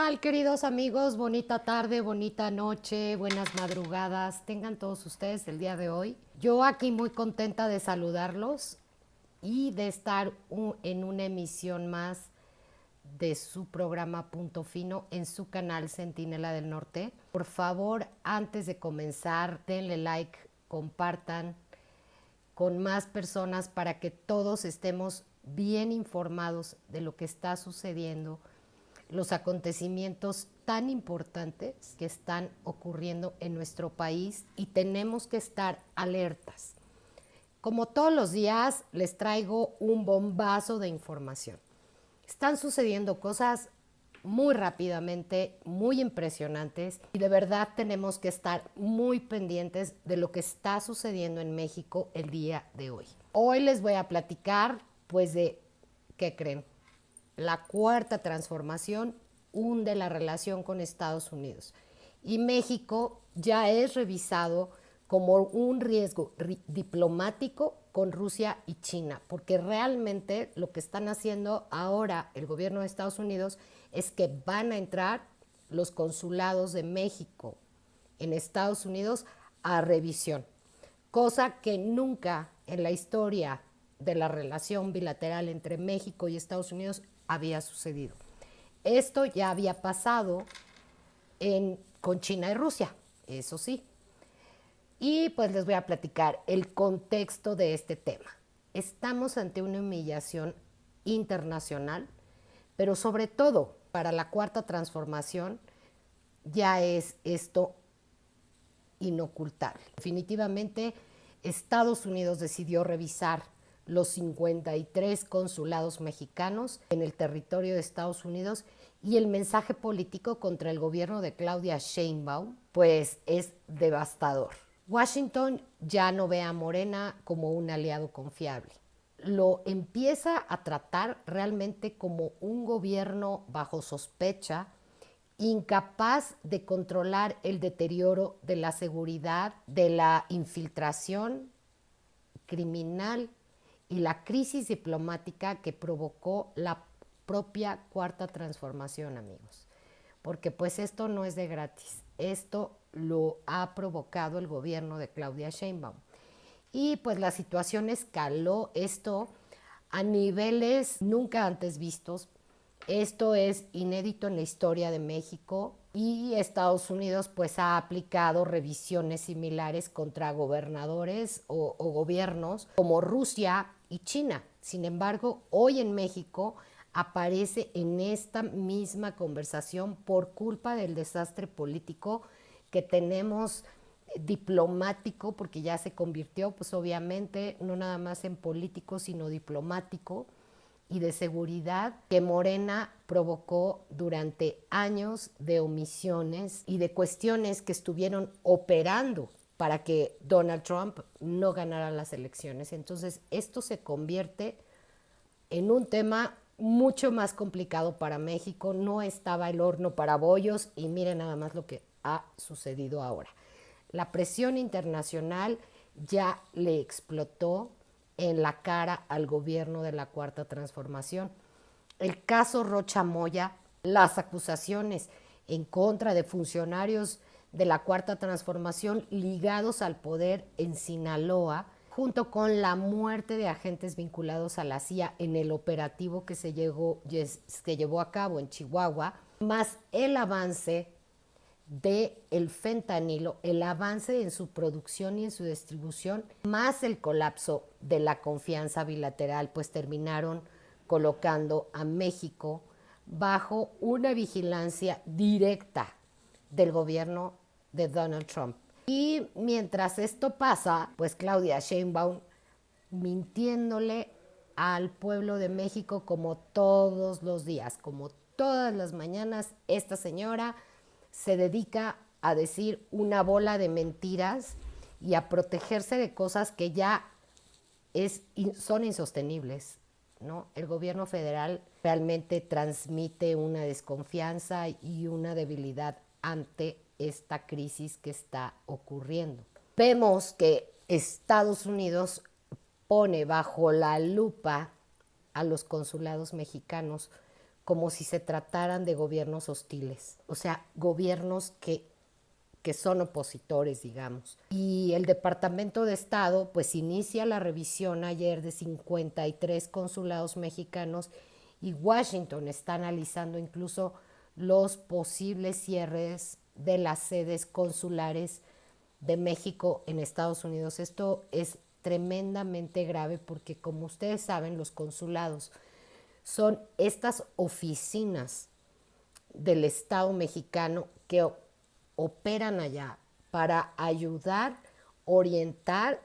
tal, queridos amigos? Bonita tarde, bonita noche, buenas madrugadas. Tengan todos ustedes el día de hoy. Yo aquí muy contenta de saludarlos y de estar en una emisión más de su programa Punto Fino en su canal Centinela del Norte. Por favor, antes de comenzar, denle like, compartan con más personas para que todos estemos bien informados de lo que está sucediendo, los acontecimientos tan importantes que están ocurriendo en nuestro país y tenemos que estar alertas. Como todos los días, les traigo un bombazo de información. Están sucediendo cosas muy rápidamente, muy impresionantes y de verdad tenemos que estar muy pendientes de lo que está sucediendo en México el día de hoy. Hoy les voy a platicar pues de, ¿qué creen? La cuarta transformación hunde la relación con Estados Unidos y México ya es revisado como un riesgo diplomático con Rusia y China, porque realmente lo que están haciendo ahora el gobierno de Estados Unidos es que van a entrar los consulados de México en Estados Unidos a revisión, cosa que nunca en la historia de la relación bilateral entre México y Estados Unidos había sucedido. Esto ya había pasado con China y Rusia, eso sí. Y pues les voy a platicar el contexto de este tema. Estamos ante una humillación internacional, pero sobre todo para la cuarta transformación ya es esto inocultable. Definitivamente Estados Unidos decidió revisar los 53 consulados mexicanos en el territorio de Estados Unidos y el mensaje político contra el gobierno de Claudia Sheinbaum pues es devastador. Washington ya no ve a Morena como un aliado confiable. Lo empieza a tratar realmente como un gobierno bajo sospecha, incapaz de controlar el deterioro de la seguridad, de la infiltración criminal y la crisis diplomática que provocó la propia cuarta transformación, amigos. Porque pues esto no es de gratis, esto lo ha provocado el gobierno de Claudia Sheinbaum. Y pues la situación escaló esto a niveles nunca antes vistos. Esto es inédito en la historia de México y Estados Unidos pues ha aplicado revisiones similares contra gobernadores o gobiernos como Rusia y China. Sin embargo, hoy en México aparece en esta misma conversación por culpa del desastre político que tenemos diplomático, porque ya se convirtió pues obviamente no nada más en político sino diplomático y de seguridad que Morena provocó durante años de omisiones y de cuestiones que estuvieron operando para que Donald Trump no ganara las elecciones. Entonces esto se convierte en un tema mucho más complicado para México. No estaba el horno para bollos y miren nada más lo que ha sucedido ahora. La presión internacional ya le explotó en la cara al gobierno de la Cuarta Transformación. El caso Rocha Moya, las acusaciones en contra de funcionarios de la Cuarta Transformación ligados al poder en Sinaloa, junto con la muerte de agentes vinculados a la CIA en el operativo que se llevó a cabo en Chihuahua, más el avance del fentanilo, el avance en su producción y en su distribución, más el colapso de la confianza bilateral, pues terminaron colocando a México bajo una vigilancia directa del gobierno de Donald Trump. Y mientras esto pasa, pues Claudia Sheinbaum mintiéndole al pueblo de México como todos los días, como todas las mañanas, esta señora se dedica a decir una bola de mentiras y a protegerse de cosas que ya son insostenibles, ¿no? El gobierno federal realmente transmite una desconfianza y una debilidad ante esta crisis que está ocurriendo. Vemos que Estados Unidos pone bajo la lupa a los consulados mexicanos como si se trataran de gobiernos hostiles, o sea, gobiernos que son opositores, digamos. Y el Departamento de Estado pues inicia la revisión ayer de 53 consulados mexicanos y Washington está analizando incluso los posibles cierres de las sedes consulares de México en Estados Unidos. Esto es tremendamente grave porque, como ustedes saben, los consulados son estas oficinas del Estado mexicano que operan allá para ayudar, orientar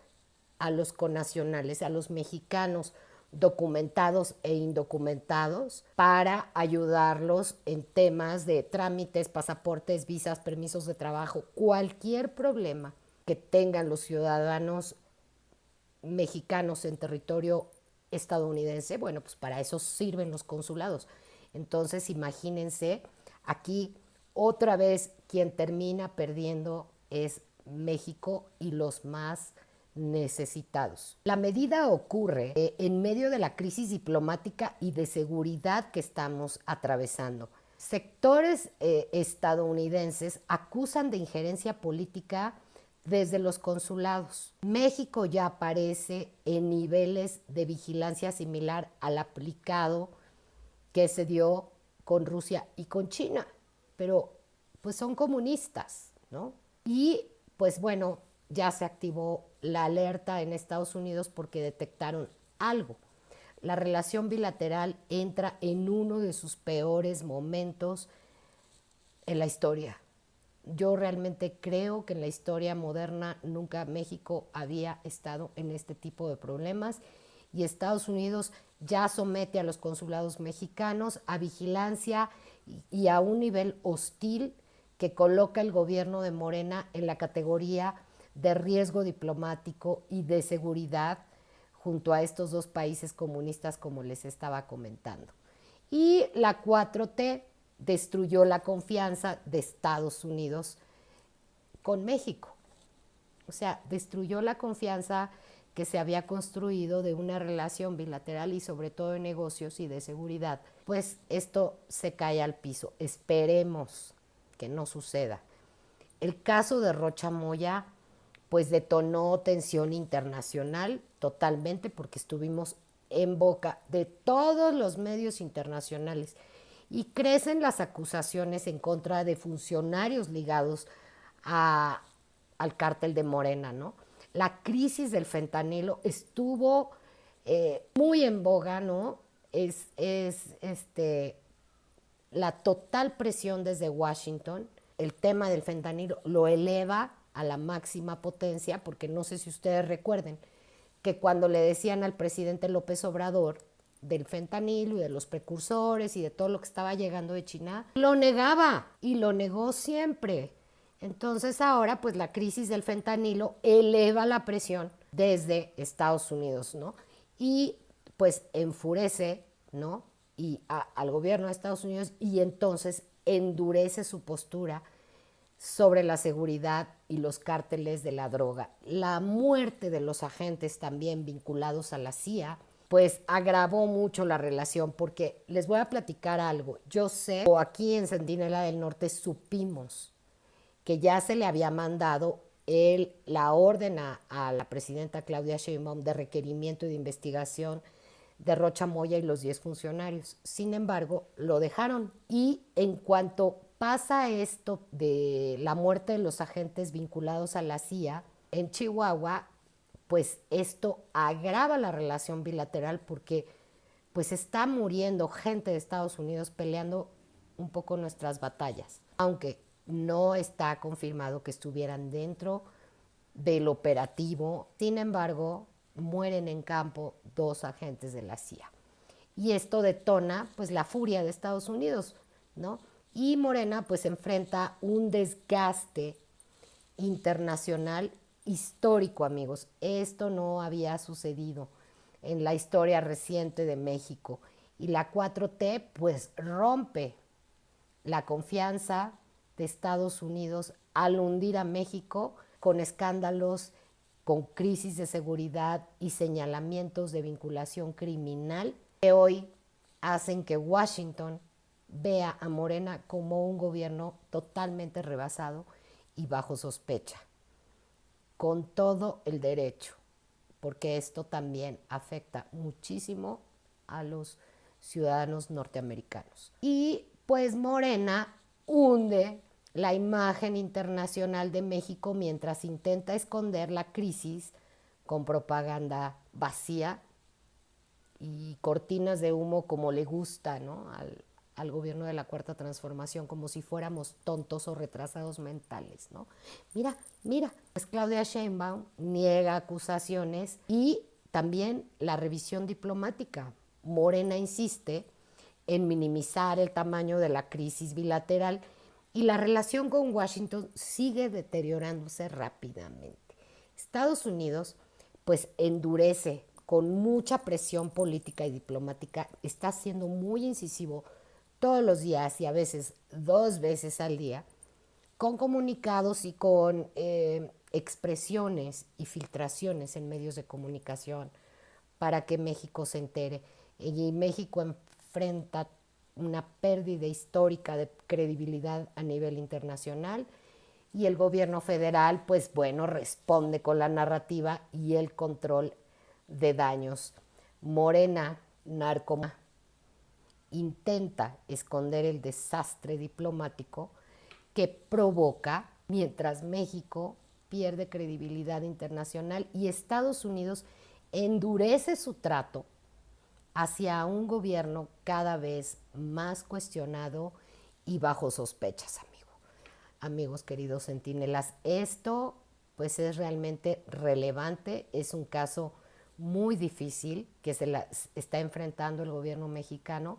a los connacionales, a los mexicanos documentados e indocumentados, para ayudarlos en temas de trámites, pasaportes, visas, permisos de trabajo, cualquier problema que tengan los ciudadanos mexicanos en territorio estadounidense. Bueno, pues para eso sirven los consulados. Entonces, imagínense, aquí otra vez quien termina perdiendo es México y los más necesitados. La medida ocurre en medio de la crisis diplomática y de seguridad que estamos atravesando. Sectores estadounidenses acusan de injerencia política desde los consulados. México ya aparece en niveles de vigilancia similar al aplicado que se dio con Rusia y con China, pero pues son comunistas, ¿no? Y pues bueno, ya se activó la alerta en Estados Unidos porque detectaron algo. La relación bilateral entra en uno de sus peores momentos en la historia. Yo realmente creo que en la historia moderna nunca México había estado en este tipo de problemas y Estados Unidos ya somete a los consulados mexicanos a vigilancia y a un nivel hostil que coloca el gobierno de Morena en la categoría de riesgo diplomático y de seguridad junto a estos dos países comunistas, como les estaba comentando. Y la 4T destruyó la confianza de Estados Unidos con México. O sea, destruyó la confianza que se había construido de una relación bilateral y sobre todo de negocios y de seguridad. Pues esto se cae al piso. Esperemos que no suceda. El caso de Rocha Moya pues detonó tensión internacional totalmente porque estuvimos en boca de todos los medios internacionales y crecen las acusaciones en contra de funcionarios ligados al cártel de Morena, ¿no? La crisis del fentanilo estuvo muy en boga, ¿no? La total presión desde Washington. El tema del fentanilo lo eleva a la máxima potencia, porque no sé si ustedes recuerden que cuando le decían al presidente López Obrador del fentanilo y de los precursores y de todo lo que estaba llegando de China, lo negaba y lo negó siempre. Entonces ahora pues la crisis del fentanilo eleva la presión desde Estados Unidos, ¿no? Y pues enfurece, ¿no? Al gobierno de Estados Unidos y entonces endurece su postura sobre la seguridad y los cárteles de la droga. La muerte de los agentes también vinculados a la CIA pues agravó mucho la relación, porque les voy a platicar algo. Yo sé, o aquí en Centinela del Norte supimos que ya se le había mandado la orden a la presidenta Claudia Sheinbaum de requerimiento y de investigación de Rocha Moya y los 10 funcionarios. Sin embargo, lo dejaron y en cuanto pasa esto de la muerte de los agentes vinculados a la CIA en Chihuahua, pues esto agrava la relación bilateral porque pues está muriendo gente de Estados Unidos peleando un poco nuestras batallas, aunque no está confirmado que estuvieran dentro del operativo. Sin embargo, mueren en campo 2 agentes de la CIA. Y esto detona pues la furia de Estados Unidos, ¿no? Y Morena pues enfrenta un desgaste internacional histórico, amigos. Esto no había sucedido en la historia reciente de México. Y la 4T pues rompe la confianza de Estados Unidos al hundir a México con escándalos, con crisis de seguridad y señalamientos de vinculación criminal que hoy hacen que Washington vea a Morena como un gobierno totalmente rebasado y bajo sospecha, con todo el derecho, porque esto también afecta muchísimo a los ciudadanos norteamericanos. Y pues Morena hunde la imagen internacional de México mientras intenta esconder la crisis con propaganda vacía y cortinas de humo como le gusta, ¿no? al gobierno de la Cuarta Transformación, como si fuéramos tontos o retrasados mentales, ¿no? Mira, mira, pues Claudia Sheinbaum niega acusaciones y también la revisión diplomática. Morena insiste en minimizar el tamaño de la crisis bilateral y la relación con Washington sigue deteriorándose rápidamente. Estados Unidos pues endurece con mucha presión política y diplomática, está siendo muy incisivo todos los días y a veces 2 veces al día, con comunicados y con expresiones y filtraciones en medios de comunicación para que México se entere. Y México enfrenta una pérdida histórica de credibilidad a nivel internacional y el gobierno federal, pues bueno, responde con la narrativa y el control de daños. Morena, narcoma, intenta esconder el desastre diplomático que provoca mientras México pierde credibilidad internacional y Estados Unidos endurece su trato hacia un gobierno cada vez más cuestionado y bajo sospechas, amigos queridos centinelas. Esto pues es realmente relevante, es un caso muy difícil que está enfrentando el gobierno mexicano,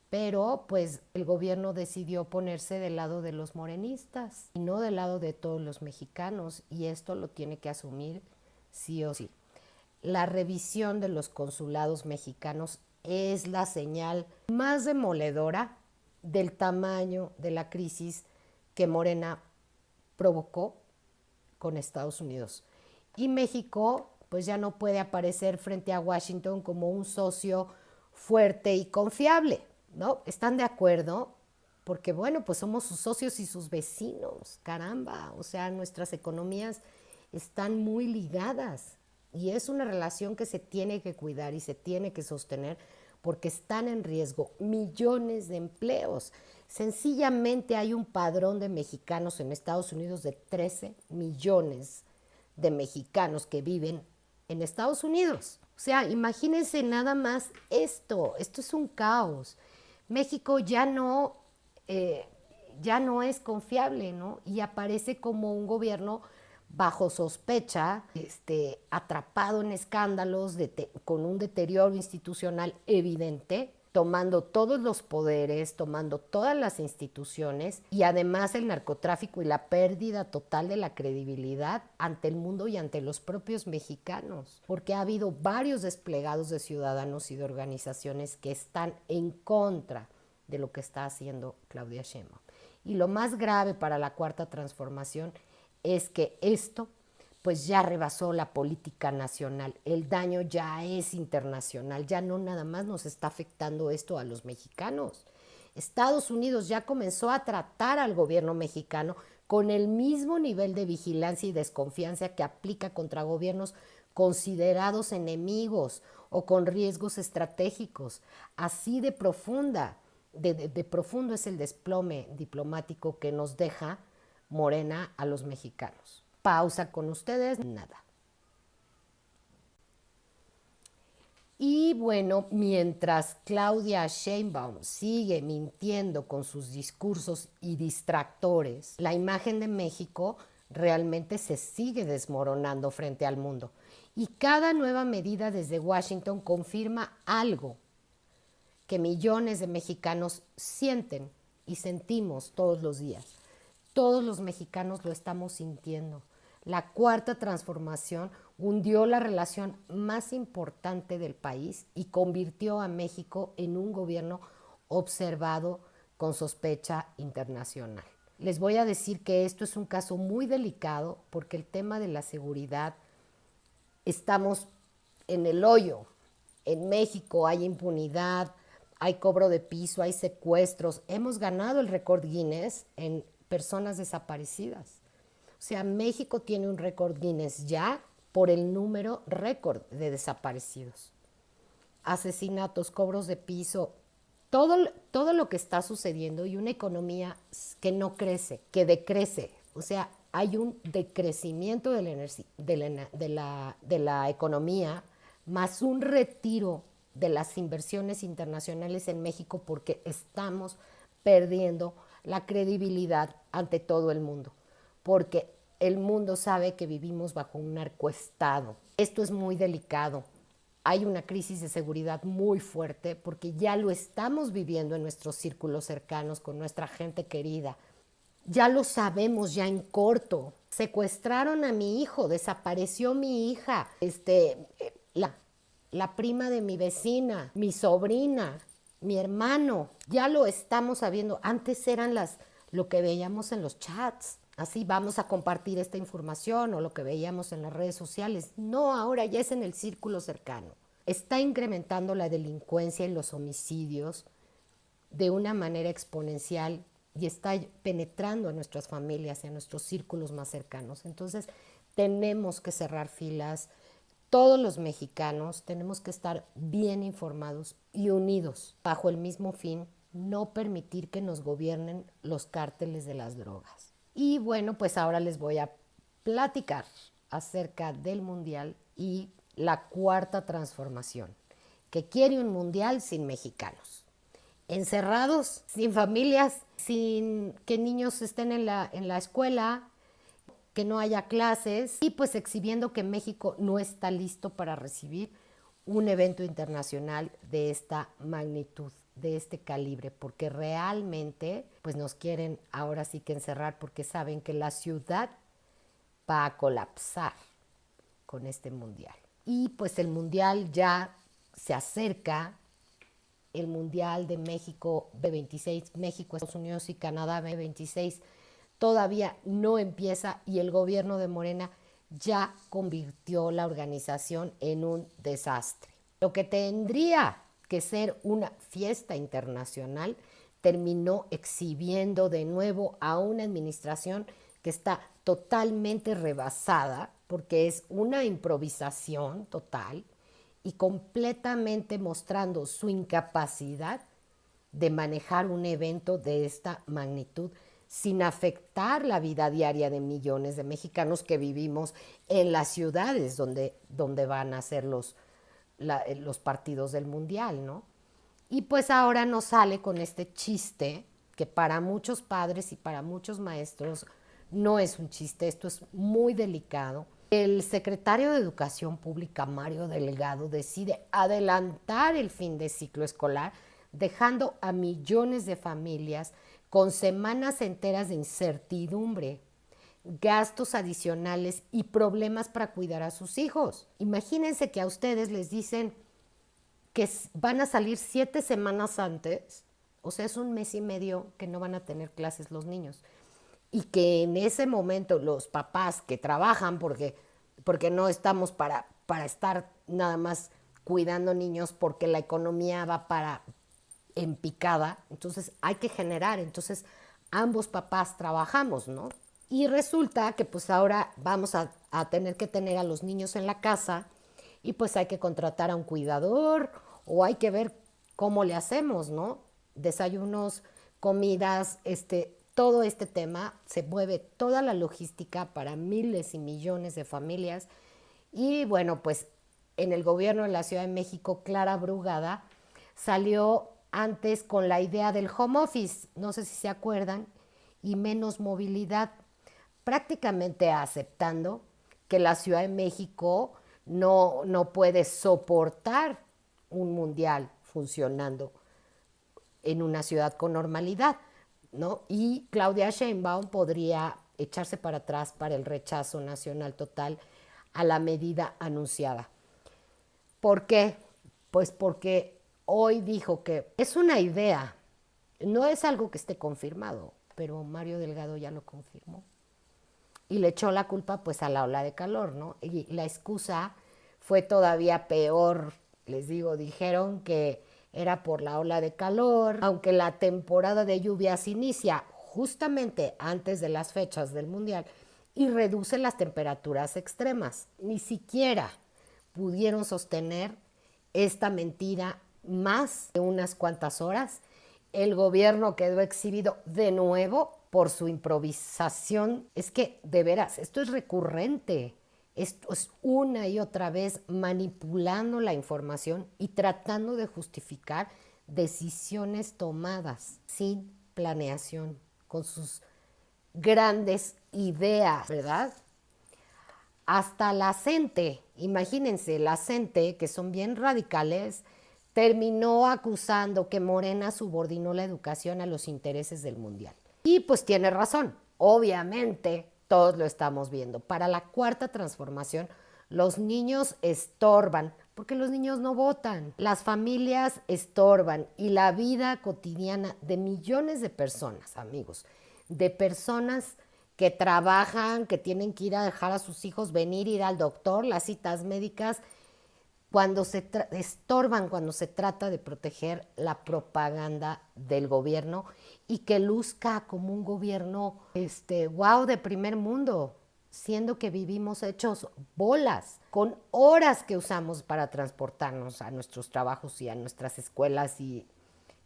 pero pues el gobierno decidió ponerse del lado de los morenistas y no del lado de todos los mexicanos, y esto lo tiene que asumir sí o sí. La revisión de los consulados mexicanos es la señal más demoledora del tamaño de la crisis que Morena provocó con Estados Unidos. Y México pues ya no puede aparecer frente a Washington como un socio fuerte y confiable, ¿no? ¿Están de acuerdo? Porque bueno, pues somos sus socios y sus vecinos, caramba, o sea, nuestras economías están muy ligadas y es una relación que se tiene que cuidar y se tiene que sostener porque están en riesgo millones de empleos. Sencillamente hay un padrón de mexicanos en Estados Unidos de 13 millones de mexicanos que viven en Estados Unidos. O sea, imagínense nada más esto es un caos. México ya no es confiable, ¿no? Y aparece como un gobierno bajo sospecha, atrapado en escándalos, con un deterioro institucional evidente, tomando todos los poderes, tomando todas las instituciones y además el narcotráfico y la pérdida total de la credibilidad ante el mundo y ante los propios mexicanos, porque ha habido varios desplegados de ciudadanos y de organizaciones que están en contra de lo que está haciendo Claudia Sheinbaum. Y lo más grave para la Cuarta Transformación es que esto pues ya rebasó la política nacional, el daño ya es internacional, ya no nada más nos está afectando esto a los mexicanos. Estados Unidos ya comenzó a tratar al gobierno mexicano con el mismo nivel de vigilancia y desconfianza que aplica contra gobiernos considerados enemigos o con riesgos estratégicos. Así de profunda, de profundo es el desplome diplomático que nos deja Morena a los mexicanos. Pausa con ustedes, nada. Y bueno, mientras Claudia Sheinbaum sigue mintiendo con sus discursos y distractores, la imagen de México realmente se sigue desmoronando frente al mundo. Y cada nueva medida desde Washington confirma algo que millones de mexicanos sienten y sentimos todos los días. Todos los mexicanos lo estamos sintiendo. La Cuarta Transformación hundió la relación más importante del país y convirtió a México en un gobierno observado con sospecha internacional. Les voy a decir que esto es un caso muy delicado porque el tema de la seguridad estamos en el hoyo. En México hay impunidad, hay cobro de piso, hay secuestros. Hemos ganado el récord Guinness en personas desaparecidas. O sea, México tiene un récord Guinness ya por el número récord de desaparecidos. Asesinatos, cobros de piso, todo lo que está sucediendo y una economía que no crece, que decrece. O sea, hay un decrecimiento de la economía más un retiro de las inversiones internacionales en México porque estamos perdiendo la credibilidad ante todo el mundo, porque el mundo sabe que vivimos bajo un narcoestado. Esto es muy delicado. Hay una crisis de seguridad muy fuerte porque ya lo estamos viviendo en nuestros círculos cercanos, con nuestra gente querida. Ya lo sabemos ya en corto. Secuestraron a mi hijo, desapareció mi hija, la prima de mi vecina, mi sobrina, mi hermano. Ya lo estamos sabiendo. Antes eran lo que veíamos en los chats. Así vamos a compartir esta información o lo que veíamos en las redes sociales. No, ahora ya es en el círculo cercano. Está incrementando la delincuencia y los homicidios de una manera exponencial y está penetrando a nuestras familias y a nuestros círculos más cercanos. Entonces, tenemos que cerrar filas. Todos los mexicanos tenemos que estar bien informados y unidos bajo el mismo fin, no permitir que nos gobiernen los cárteles de las drogas. Y bueno, pues ahora les voy a platicar acerca del mundial y la cuarta transformación, que quiere un mundial sin mexicanos, encerrados, sin familias, sin que niños estén en la escuela, que no haya clases y pues exhibiendo que México no está listo para recibir un evento internacional de esta magnitud, de este calibre, porque realmente pues nos quieren ahora sí que encerrar porque saben que la ciudad va a colapsar con este mundial. Y pues el mundial ya se acerca, el mundial de México B26, México, Estados Unidos y Canadá B26 todavía no empieza y el gobierno de Morena ya convirtió la organización en un desastre. Lo que tendría que ser una fiesta internacional terminó exhibiendo de nuevo a una administración que está totalmente rebasada porque es una improvisación total y completamente mostrando su incapacidad de manejar un evento de esta magnitud sin afectar la vida diaria de millones de mexicanos que vivimos en las ciudades donde van a ser los partidos del mundial, ¿no? Y pues ahora nos sale con este chiste que para muchos padres y para muchos maestros no es un chiste, esto es muy delicado. El secretario de Educación Pública, Mario Delgado, decide adelantar el fin de ciclo escolar, dejando a millones de familias con semanas enteras de incertidumbre, gastos adicionales y problemas para cuidar a sus hijos. Imagínense que a ustedes les dicen que van a salir 7 semanas antes, o sea, es un mes y medio que no van a tener clases los niños. Y que en ese momento los papás que trabajan, porque no estamos para estar nada más cuidando niños, porque la economía va en picada, entonces hay que generar, entonces ambos papás trabajamos, ¿no? Y resulta que pues ahora vamos a tener que tener a los niños en la casa y pues hay que contratar a un cuidador o hay que ver cómo le hacemos, ¿no? Desayunos, comidas, todo este tema, se mueve toda la logística para miles y millones de familias. Y bueno, pues en el gobierno de la Ciudad de México, Clara Brugada salió antes con la idea del home office, no sé si se acuerdan, y menos movilidad, prácticamente aceptando que la Ciudad de México no puede soportar un mundial funcionando en una ciudad con normalidad, ¿no? Y Claudia Sheinbaum podría echarse para atrás para el rechazo nacional total a la medida anunciada. ¿Por qué? Pues porque hoy dijo que es una idea, no es algo que esté confirmado, pero Mario Delgado ya lo confirmó. Y le echó la culpa pues a la ola de calor, ¿no? Y la excusa fue todavía peor, les digo, dijeron que era por la ola de calor, aunque la temporada de lluvias inicia justamente antes de las fechas del Mundial y reduce las temperaturas extremas. Ni siquiera pudieron sostener esta mentira más de unas cuantas horas. El gobierno quedó exhibido de nuevo por su improvisación. Es que, de veras, esto es recurrente. Esto es una y otra vez manipulando la información y tratando de justificar decisiones tomadas sin planeación, con sus grandes ideas, ¿verdad? Hasta la CENTE, imagínense, la CENTE, que son bien radicales, terminó acusando que Morena subordinó la educación a los intereses del Mundial. Y pues tiene razón, obviamente todos lo estamos viendo. Para la cuarta transformación, los niños estorban, porque los niños no votan. Las familias estorban y la vida cotidiana de millones de personas, amigos, de personas que trabajan, que tienen que ir a dejar a sus hijos, venir, ir al doctor, las citas médicas, cuando estorban cuando se trata de proteger la propaganda del gobierno y que luzca como un gobierno wow, de primer mundo, siendo que vivimos hechos bolas, con horas que usamos para transportarnos a nuestros trabajos y a nuestras escuelas, y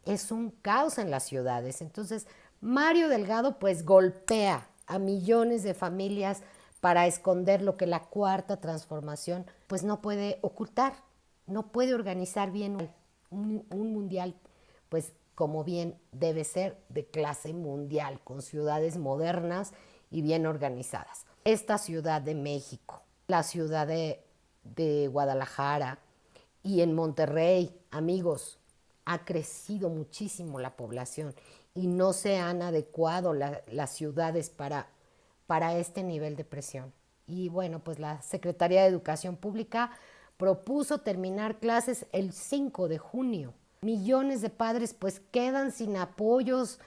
es un caos en las ciudades. Entonces, Mario Delgado pues golpea a millones de familias para esconder lo que la cuarta transformación pues no puede ocultar, no puede organizar bien un mundial pues como bien debe ser, de clase mundial, con ciudades modernas y bien organizadas. Esta Ciudad de México, la ciudad de Guadalajara y en Monterrey, amigos, ha crecido muchísimo la población y no se han adecuado las ciudades para este nivel de presión. Y bueno, pues la Secretaría de Educación Pública propuso terminar clases el 5 de junio. Millones de padres pues quedan sin apoyos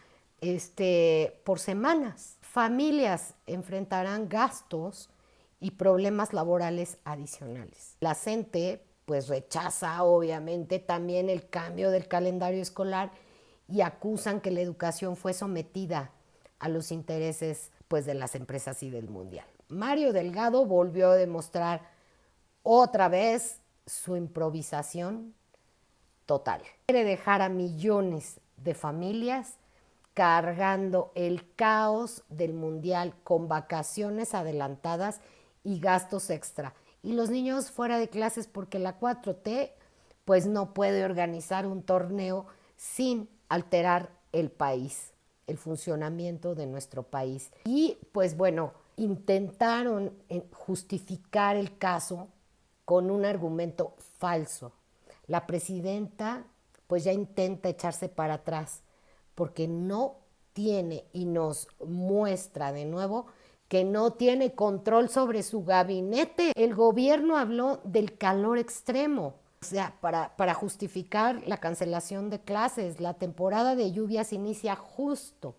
por semanas. Familias enfrentarán gastos y problemas laborales adicionales. La CENTE pues rechaza obviamente también el cambio del calendario escolar y acusan que la educación fue sometida a los intereses pues de las empresas y del mundial. Mario Delgado volvió a demostrar otra vez su improvisación total. Quiere dejar a millones de familias cargando el caos del mundial con vacaciones adelantadas y gastos extra. Y los niños fuera de clases porque la 4T pues no puede organizar un torneo sin alterar el país, el funcionamiento de nuestro país. Y pues bueno, intentaron justificar el caso con un argumento falso. La presidenta pues ya intenta echarse para atrás porque no tiene y nos muestra de nuevo que no tiene control sobre su gabinete. El gobierno habló del calor extremo, o sea, para justificar la cancelación de clases. La temporada de lluvias inicia justo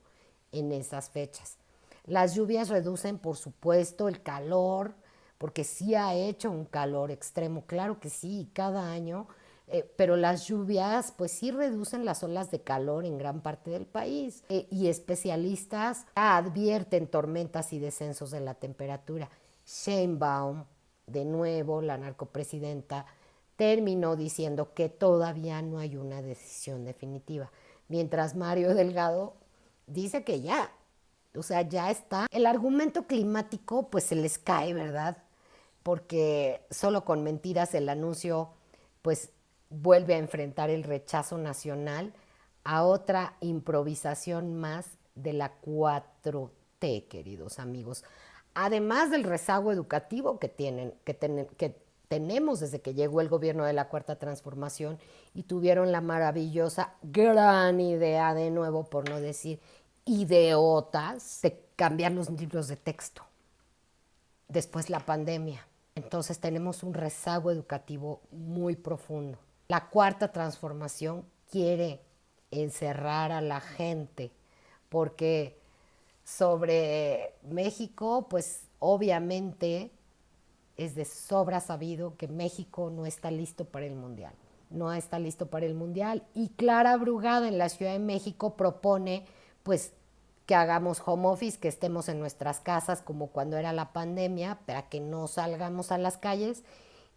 en esas fechas. Las lluvias reducen, por supuesto, el calor, porque sí ha hecho un calor extremo, claro que sí, cada año, pero las lluvias pues sí reducen las olas de calor en gran parte del país, y especialistas advierten tormentas y descensos de la temperatura. Sheinbaum, de nuevo la narcopresidenta, terminó diciendo que todavía no hay una decisión definitiva, mientras Mario Delgado dice que ya, o sea, ya está. El argumento climático pues se les cae, ¿verdad? Porque solo con mentiras el anuncio pues vuelve a enfrentar el rechazo nacional a otra improvisación más de la 4T, queridos amigos. Además del rezago educativo que tenemos desde que llegó el gobierno de la Cuarta Transformación y tuvieron la maravillosa, gran idea, de nuevo, por no decir idiotas, de cambiar los libros de texto. Después la pandemia. Entonces tenemos un rezago educativo muy profundo. La Cuarta Transformación quiere encerrar a la gente porque sobre México, pues obviamente es de sobra sabido que México no está listo para el mundial. no está listo para el Mundial. Y Clara Brugada en la Ciudad de México propone pues que hagamos home office, que estemos en nuestras casas como cuando era la pandemia, para que no salgamos a las calles.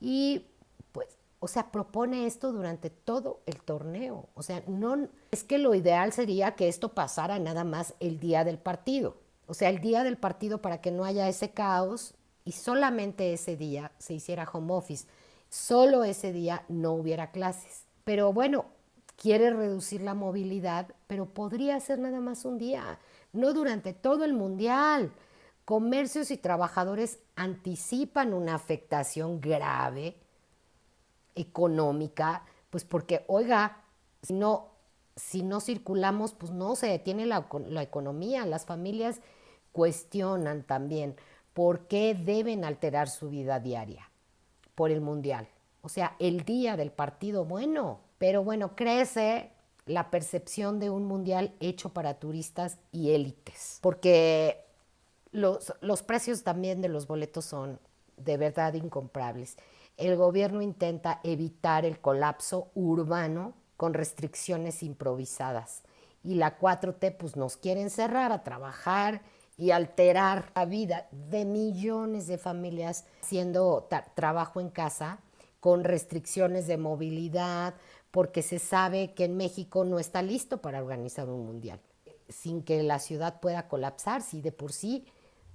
Y pues, o sea, propone esto durante todo el torneo. O sea, no es que lo ideal sería que esto pasara nada más el día del partido. O sea, el día del partido para que no haya ese caos y solamente ese día se hiciera home office. Solo ese día no hubiera clases. Pero bueno, quiere reducir la movilidad, pero podría ser nada más un día, no durante todo el mundial. Comercios y trabajadores anticipan una afectación grave económica, pues porque, oiga, si no circulamos, pues no se detiene la economía. Las familias cuestionan también por qué deben alterar su vida diaria por el mundial. O sea, el día del partido, bueno, pero bueno, crece la percepción de un mundial hecho para turistas y élites, porque los precios también de los boletos son de verdad incomprables. El gobierno intenta evitar el colapso urbano con restricciones improvisadas. Y la 4T pues nos quiere encerrar a trabajar y alterar la vida de millones de familias haciendo trabajo en casa con restricciones de movilidad, porque se sabe que en México no está listo para organizar un mundial, sin que la ciudad pueda colapsar, si de por sí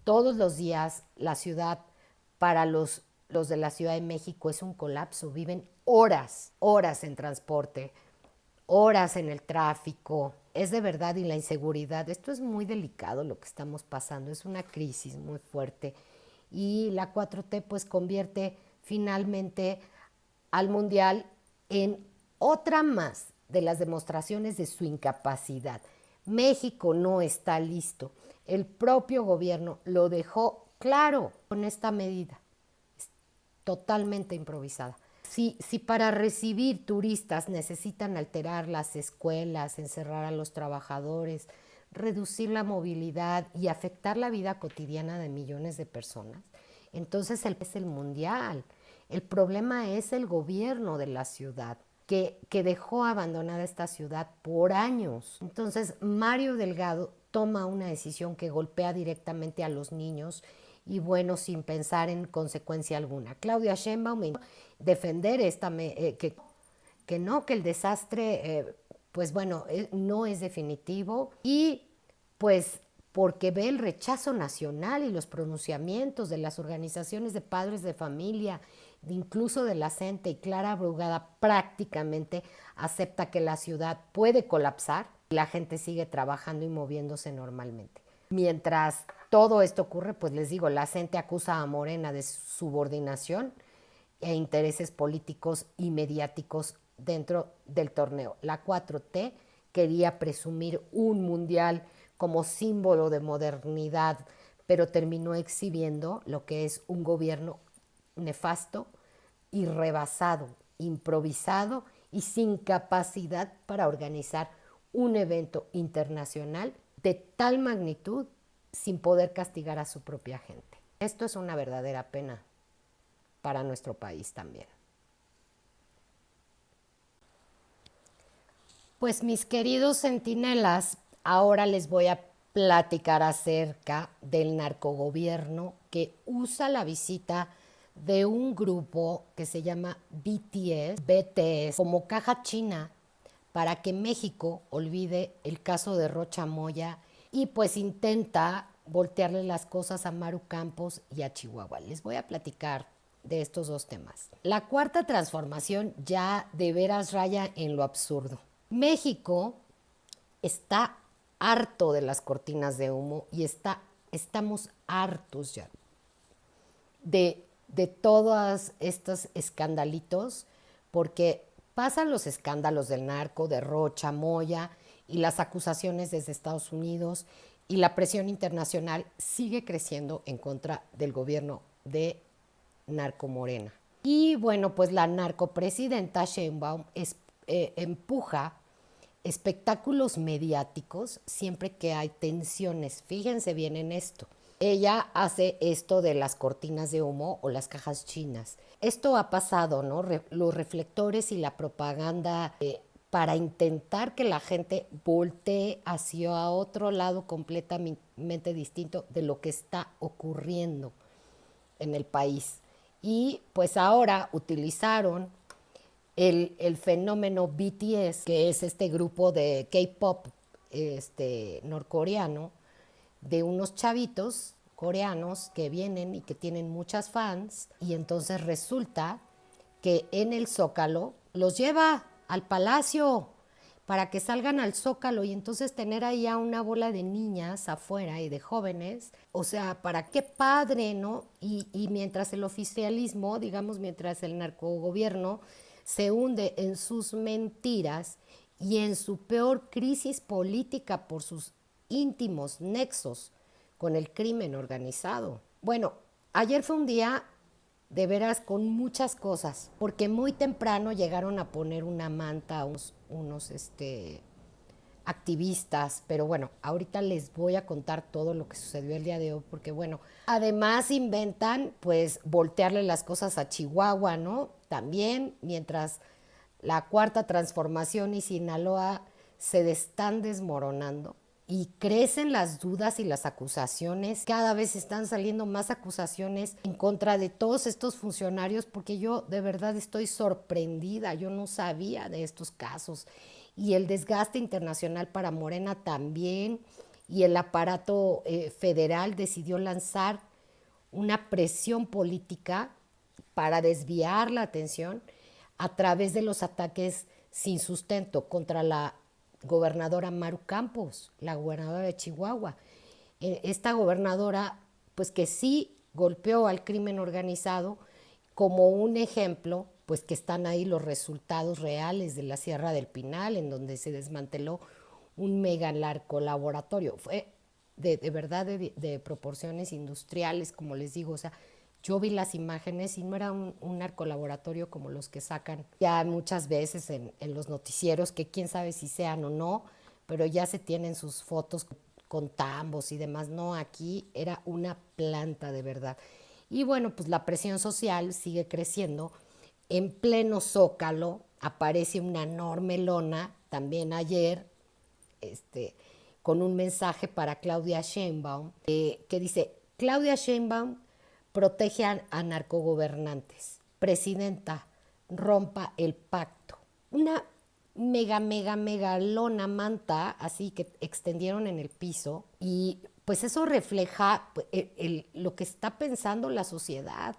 todos los días la ciudad para los de la Ciudad de México es un colapso, viven horas en transporte, horas en el tráfico, es de verdad, y la inseguridad, esto es muy delicado lo que estamos pasando, es una crisis muy fuerte y la 4T pues convierte finalmente al mundial en otra más de las demostraciones de su incapacidad. México no está listo. El propio gobierno lo dejó claro con esta medida, es totalmente improvisada. Si para recibir turistas necesitan alterar las escuelas, encerrar a los trabajadores, reducir la movilidad y afectar la vida cotidiana de millones de personas, entonces es el mundial. El problema es el gobierno de la ciudad, que dejó abandonada esta ciudad por años. Entonces, Mario Delgado toma una decisión que golpea directamente a los niños y bueno, sin pensar en consecuencia alguna. Claudia Sheinbaum defender que el desastre, pues bueno, no es definitivo y pues porque ve el rechazo nacional y los pronunciamientos de las organizaciones de padres de familia, incluso de la CENTE, y Clara Brugada prácticamente acepta que la ciudad puede colapsar y la gente sigue trabajando y moviéndose normalmente. Mientras todo esto ocurre, pues les digo, la CENTE acusa a Morena de subordinación e intereses políticos y mediáticos dentro del torneo. La 4T quería presumir un mundial como símbolo de modernidad, pero terminó exhibiendo lo que es un gobierno nefasto y rebasado, improvisado y sin capacidad para organizar un evento internacional de tal magnitud sin poder castigar a su propia gente. Esto es una verdadera pena para nuestro país también. Pues mis queridos centinelas, ahora les voy a platicar acerca del narcogobierno que usa la visita de un grupo que se llama BTS como caja china para que México olvide el caso de Rocha Moya y pues intenta voltearle las cosas a Maru Campos y a Chihuahua. Les voy a platicar de estos dos temas. La cuarta transformación ya de veras raya en lo absurdo. México está harto de las cortinas de humo y estamos hartos ya de todos estos escandalitos, porque pasan los escándalos del narco, de Rocha, Moya, y las acusaciones desde Estados Unidos, y la presión internacional sigue creciendo en contra del gobierno de Narco Morena. Y bueno, pues la narcopresidenta Sheinbaum empuja espectáculos mediáticos siempre que hay tensiones. Fíjense bien en esto. Ella hace esto de las cortinas de humo o las cajas chinas. esto ha pasado, ¿no? Los reflectores y la propaganda para intentar que la gente voltee hacia otro lado completamente distinto de lo que está ocurriendo en el país. Y pues ahora utilizaron el fenómeno BTS, que es este grupo de K-pop norcoreano, de unos chavitos coreanos que vienen y que tienen muchas fans, y entonces resulta que en el Zócalo los lleva al palacio para que salgan al Zócalo y entonces tener ahí a una bola de niñas afuera y de jóvenes, o sea, para qué padre, ¿no? Y mientras el oficialismo, digamos, mientras el narcogobierno se hunde en sus mentiras y en su peor crisis política por sus íntimos nexos con el crimen organizado. Bueno, ayer fue un día de veras con muchas cosas, porque muy temprano llegaron a poner una manta a unos activistas, pero bueno, ahorita les voy a contar todo lo que sucedió el día de hoy, porque bueno, además inventan pues voltearle las cosas a Chihuahua, ¿no? También, mientras la cuarta transformación y Sinaloa se están desmoronando y crecen las dudas y las acusaciones. Cada vez están saliendo más acusaciones en contra de todos estos funcionarios porque yo de verdad estoy sorprendida. Yo no sabía de estos casos. Y el desgaste internacional para Morena también. Y el aparato federal decidió lanzar una presión política para desviar la atención a través de los ataques sin sustento contra la gobernadora Maru Campos, la gobernadora de Chihuahua. Esta gobernadora, pues que sí golpeó al crimen organizado como un ejemplo, pues que están ahí los resultados reales de la Sierra del Pinal, en donde se desmanteló un mega narcolaboratorio. Fue de verdad de proporciones industriales, como les digo, o sea, yo vi las imágenes y no era un narcolaboratorio como los que sacan ya muchas veces en los noticieros, que quién sabe si sean o no, pero ya se tienen sus fotos con tambos y demás. No, aquí era una planta de verdad. Y bueno, pues la presión social sigue creciendo. En pleno Zócalo aparece una enorme lona, también ayer, con un mensaje para Claudia Sheinbaum, que dice: Claudia Sheinbaum protege a narcogobernantes. Presidenta, rompa el pacto. Una mega lona manta, así que extendieron en el piso, y pues eso refleja lo que está pensando la sociedad,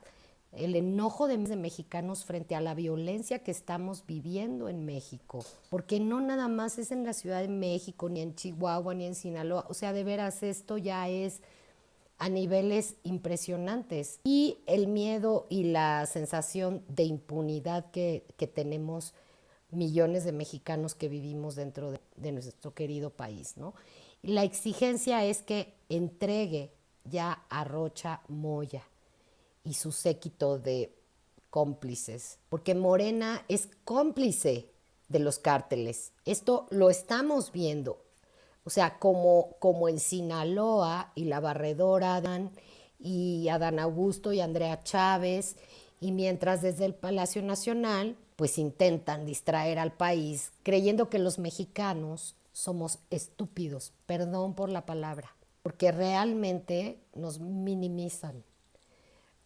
el enojo de mexicanos frente a la violencia que estamos viviendo en México, porque no nada más es en la Ciudad de México, ni en Chihuahua, ni en Sinaloa, o sea, de veras esto ya es a niveles impresionantes. Y el miedo y la sensación de impunidad que tenemos millones de mexicanos que vivimos dentro de nuestro querido país, ¿no? Y la exigencia es que entregue ya a Rocha Moya y su séquito de cómplices, porque Morena es cómplice de los cárteles. Esto lo estamos viendo. O sea, como en Sinaloa y la Barredora y Adán Augusto y Andrea Chávez, y mientras desde el Palacio Nacional pues intentan distraer al país creyendo que los mexicanos somos estúpidos, perdón por la palabra, porque realmente nos minimizan.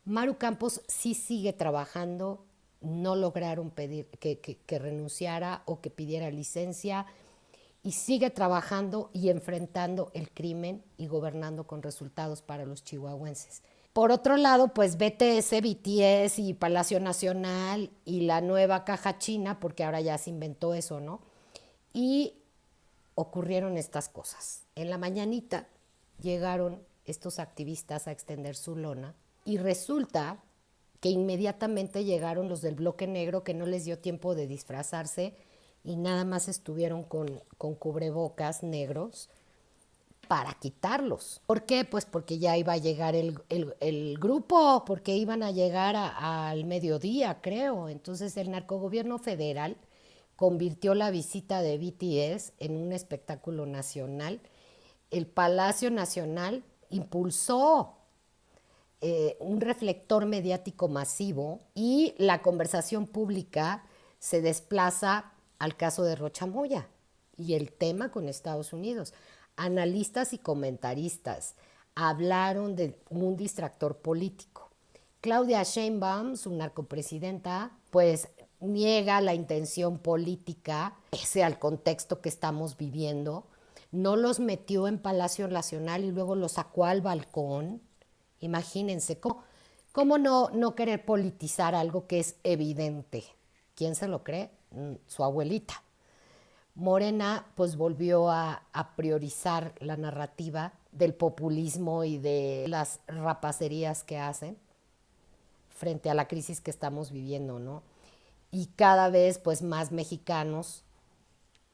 Maru Campos sí sigue trabajando, no lograron pedir que renunciara o que pidiera licencia, y sigue trabajando y enfrentando el crimen y gobernando con resultados para los chihuahuenses. Por otro lado, pues BTS, BTS y Palacio Nacional y la nueva caja china, porque ahora ya se inventó eso, ¿no? Y ocurrieron estas cosas. En la mañanita llegaron estos activistas a extender su lona y resulta que inmediatamente llegaron los del bloque negro, que no les dio tiempo de disfrazarse y nada más estuvieron con cubrebocas negros para quitarlos. ¿Por qué? Pues porque ya iba a llegar el grupo, porque iban a llegar al mediodía, creo. Entonces el narcogobierno federal convirtió la visita de BTS en un espectáculo nacional. El Palacio Nacional impulsó un reflector mediático masivo y la conversación pública se desplaza al caso de Rocha Moya y el tema con Estados Unidos. Analistas y comentaristas hablaron de un distractor político. Claudia Sheinbaum, su narcopresidenta, pues niega la intención política, ese al contexto que estamos viviendo. No los metió en Palacio Nacional y luego los sacó al balcón. Imagínense, ¿cómo no querer politizar algo que es evidente? ¿Quién se lo cree? Su abuelita. Morena pues volvió a priorizar la narrativa del populismo y de las rapacerías que hacen frente a la crisis que estamos viviendo, ¿no? Y cada vez pues más mexicanos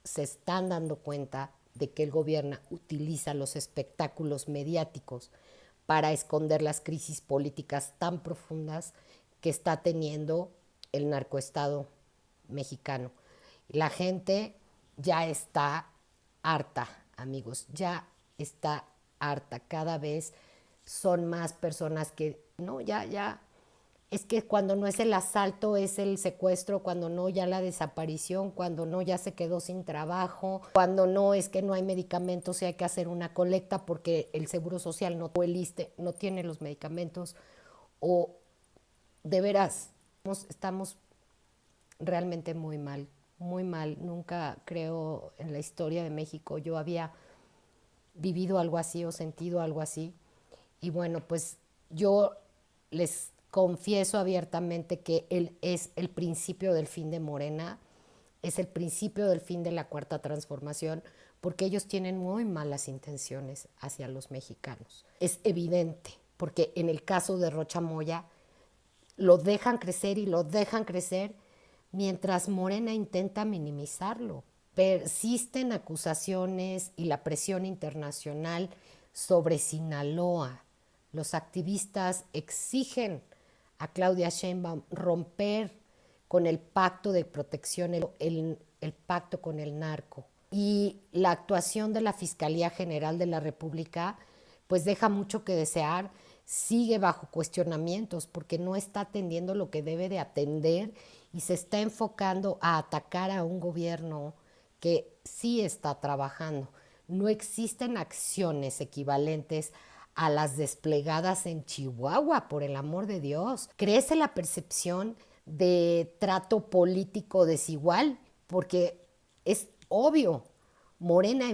se están dando cuenta de que el gobierno utiliza los espectáculos mediáticos para esconder las crisis políticas tan profundas que está teniendo el narcoestado mexicano. La gente ya está harta, amigos, ya está harta. Cada vez son más personas que, no, ya, es que cuando no es el asalto es el secuestro, cuando no ya la desaparición, cuando no ya se quedó sin trabajo, cuando no es que no hay medicamentos y hay que hacer una colecta porque el Seguro Social no, o el ISSSTE no tiene los medicamentos, o de veras estamos realmente muy mal, muy mal. Nunca creo en la historia de México yo había vivido algo así o sentido algo así. Y bueno, pues yo les confieso abiertamente que él es el principio del fin de Morena, es el principio del fin de la Cuarta Transformación, porque ellos tienen muy malas intenciones hacia los mexicanos. Es evidente, porque en el caso de Rocha Moya lo dejan crecer y lo dejan crecer mientras Morena intenta minimizarlo. Persisten acusaciones y la presión internacional sobre Sinaloa. Los activistas exigen a Claudia Sheinbaum romper con el pacto de protección, el pacto con el narco. Y la actuación de la Fiscalía General de la República pues deja mucho que desear, sigue bajo cuestionamientos porque no está atendiendo lo que debe de atender y se está enfocando a atacar a un gobierno que sí está trabajando. No existen acciones equivalentes a las desplegadas en Chihuahua, por el amor de Dios. Crece la percepción de trato político desigual, porque es obvio, Morena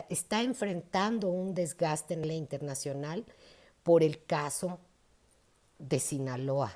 está enfrentando un desgaste en la internacional por el caso de Sinaloa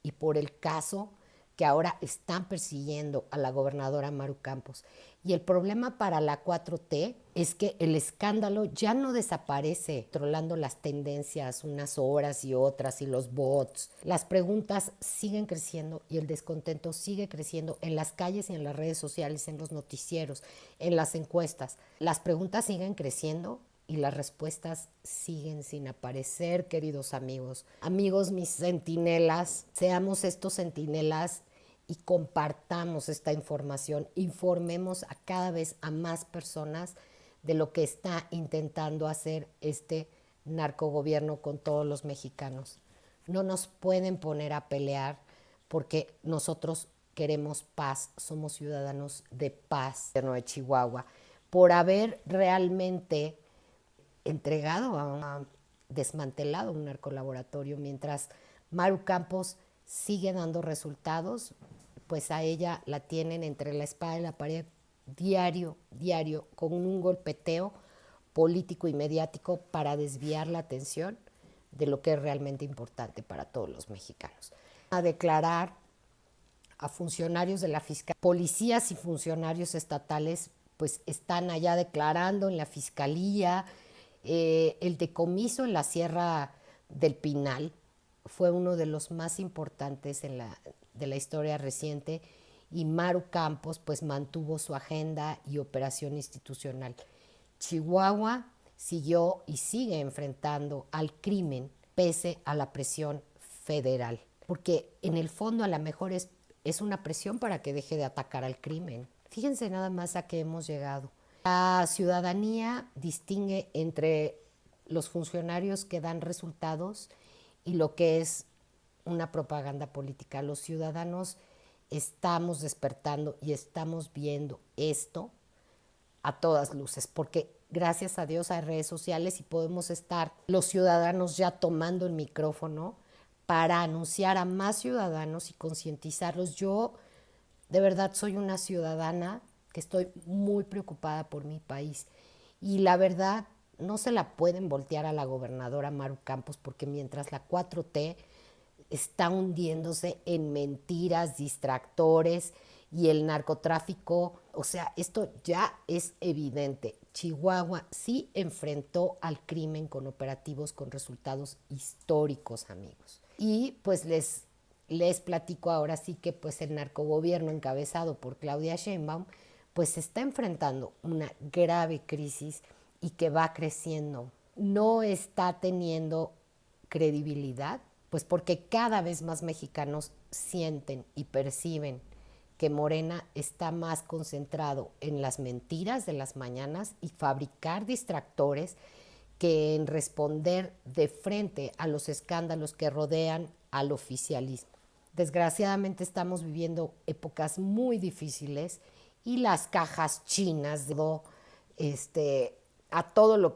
y por el caso que ahora están persiguiendo a la gobernadora Maru Campos. Y el problema para la 4T es que el escándalo ya no desaparece controlando las tendencias unas horas y otras y los bots. Las preguntas siguen creciendo y el descontento sigue creciendo en las calles y en las redes sociales, en los noticieros, en las encuestas. Las preguntas siguen creciendo y las respuestas siguen sin aparecer, queridos amigos. Amigos, mis centinelas, seamos estos centinelas y compartamos esta información, informemos a cada vez a más personas de lo que está intentando hacer este narcogobierno con todos los mexicanos. No nos pueden poner a pelear porque nosotros queremos paz, somos ciudadanos de paz, gobierno de Chihuahua, por haber realmente desmantelado un narcolaboratorio, mientras Maru Campos sigue dando resultados, pues a ella la tienen entre la espada y la pared diario, con un golpeteo político y mediático para desviar la atención de lo que es realmente importante para todos los mexicanos. A declarar a funcionarios de la Fiscalía, policías y funcionarios estatales, pues están allá declarando en la Fiscalía. El decomiso en la Sierra del Pinal fue uno de los más importantes de la historia reciente y Maru Campos pues mantuvo su agenda y operación institucional. Chihuahua siguió y sigue enfrentando al crimen pese a la presión federal, porque en el fondo a lo mejor es una presión para que deje de atacar al crimen. Fíjense nada más a qué hemos llegado. La ciudadanía distingue entre los funcionarios que dan resultados y lo que es una propaganda política. Los ciudadanos estamos despertando y estamos viendo esto a todas luces, porque gracias a Dios hay redes sociales y podemos estar los ciudadanos ya tomando el micrófono para anunciar a más ciudadanos y concientizarlos. Yo de verdad soy una ciudadana que estoy muy preocupada por mi país y la verdad no se la pueden voltear a la gobernadora Maru Campos, porque mientras la 4T está hundiéndose en mentiras, distractores y el narcotráfico, o sea, esto ya es evidente. Chihuahua sí enfrentó al crimen con operativos con resultados históricos, amigos. Y pues les platico ahora sí que pues el narcogobierno encabezado por Claudia Sheinbaum pues está enfrentando una grave crisis y que va creciendo. No está teniendo credibilidad, pues porque cada vez más mexicanos sienten y perciben que Morena está más concentrado en las mentiras de las mañanas y fabricar distractores que en responder de frente a los escándalos que rodean al oficialismo. Desgraciadamente estamos viviendo épocas muy difíciles y las cajas chinas a todo lo,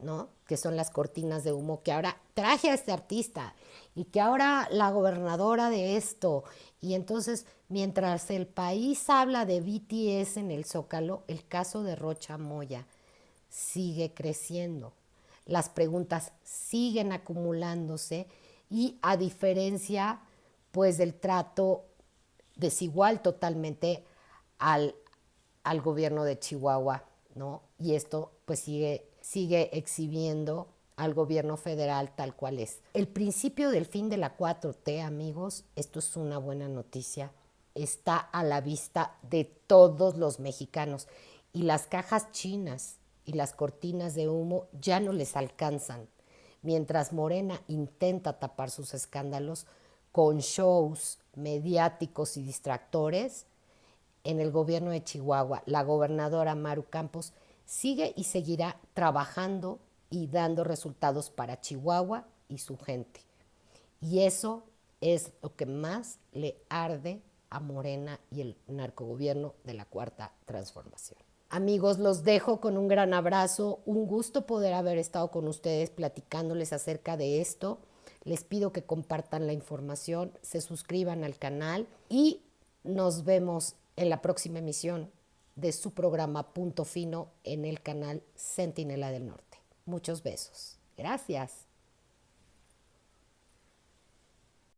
¿no? Que son las cortinas de humo, que ahora traje a este artista y que ahora la gobernadora de esto. Y entonces, mientras el país habla de BTS en el Zócalo, el caso de Rocha Moya sigue creciendo. Las preguntas siguen acumulándose y a diferencia pues del trato desigual totalmente al, al gobierno de Chihuahua, ¿no? Y esto pues sigue exhibiendo al gobierno federal tal cual es. El principio del fin de la 4T, amigos, esto es una buena noticia, está a la vista de todos los mexicanos y las cajas chinas y las cortinas de humo ya no les alcanzan. Mientras Morena intenta tapar sus escándalos con shows mediáticos y distractores, en el gobierno de Chihuahua, la gobernadora Maru Campos sigue y seguirá trabajando y dando resultados para Chihuahua y su gente. Y eso es lo que más le arde a Morena y el narcogobierno de la Cuarta Transformación. Amigos, los dejo con un gran abrazo. Un gusto poder haber estado con ustedes platicándoles acerca de esto. Les pido que compartan la información, se suscriban al canal y nos vemos en la próxima emisión de su programa Punto Fino en el canal Centinela del Norte. Muchos besos. Gracias.